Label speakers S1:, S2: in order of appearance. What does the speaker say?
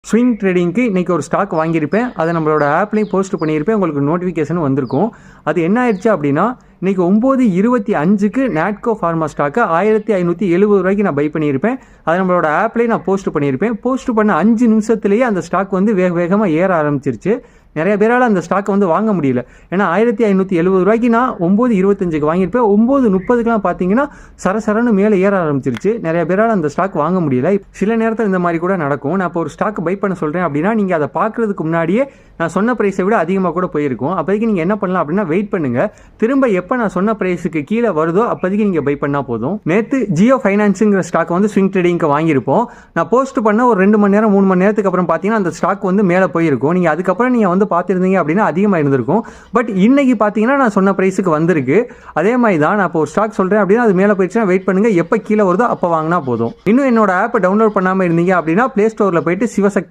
S1: Swing ட்ரேடிங்க்கு இன்றைக்கி ஒரு stock வாங்கியிருப்பேன். அதை நம்மளோட ஆப்லேயும் போஸ்ட் பண்ணியிருப்பேன். உங்களுக்கு நோட்டிஃபிகேஷன் வந்திருக்கும். அது என்ன ஆயிடுச்சு அப்படின்னா, இன்றைக்கி 9:25க்கு நாட்கோ ஃபார்மா ஸ்டாக்கை 1570 ரூபாய்க்கு நான் பை பண்ணியிருப்பேன். அதை நம்மளோட ஆப்லேயே நான் போஸ்ட் பண்ணியிருப்பேன். போஸ்ட் பண்ண 5 நிமிஷத்துலேயே அந்த ஸ்டாக் வந்து வேகமாக ஏற ஆரம்பிச்சிருச்சு. நிறைய பேரால் அந்த ஸ்டாக்கை வந்து வாங்க முடியல. ஏன்னா 1570 ரூபாய்க்கு நான் 9:25க்கு வாங்கியிருப்பேன். 9:30க்குலாம் பார்த்தீங்கன்னா சரசரன்னு மேலே ஏற ஆரம்பிச்சிருச்சு. நிறைய பேரால் அந்த ஸ்டாக் வாங்க முடியல. சில நேரத்தில் இந்த மாதிரி கூட நடக்கும். நான் இப்போ ஒரு ஸ்டாக் பை பண்ண சொல்கிறேன் அப்படின்னா, நீங்கள் அதை பார்க்குறதுக்கு முன்னாடியே நான் சொன்ன ப்ரைஸை விட அதிகமாக கூட போயிருக்கும். அப்போதைக்கு நீங்கள் என்ன பண்ணலாம் அப்படின்னா, வெயிட் பண்ணுங்கள். திரும்ப எப்போ நான் சொன்ன ப்ரைஸுக்கு கீழே வருதோ அப்போதைக்கு நீங்கள் பை பண்ணால் போதும். நேற்று ஜியோ ஃபைனான்ஸுங்கிற ஸ்டாக் வந்து ஸ்விங் ட்ரேடிங்க்கு வாங்கியிருப்போம். நான் போஸ்ட் பண்ண ஒரு 2 மணி நேரம் 3 மணி நேரத்துக்கு அப்புறம் பார்த்தீங்கன்னா அந்த ஸ்டாக் வந்து மேலே போயிருக்கும். நீங்கள் அதுக்கப்புறம் நீங்கள் வந்து பார்த்துருந்தீங்க அப்படின்னா அதிகமாக இருந்திருக்கும். பட் இன்னைக்கு பார்த்தீங்கன்னா நான் சொன்ன ப்ரைஸுக்கு வந்திருக்கு. அதே மாதிரி தான் நான் இப்போ ஒரு ஸ்டாக் சொல்கிறேன் அப்படின்னா அது மேலே போயிடுச்சுன்னா வெயிட் பண்ணுங்கள். எப்போ கீழே வருதோ அப்போ வாங்கினா போதும். இன்னும் என்னோட ஆப்பை டவுன்லோட் பண்ணாமல் இருந்தீங்க அப்படின்னா ப்ளே ஸ்டோரில் போயிட்டு சிவசக்தி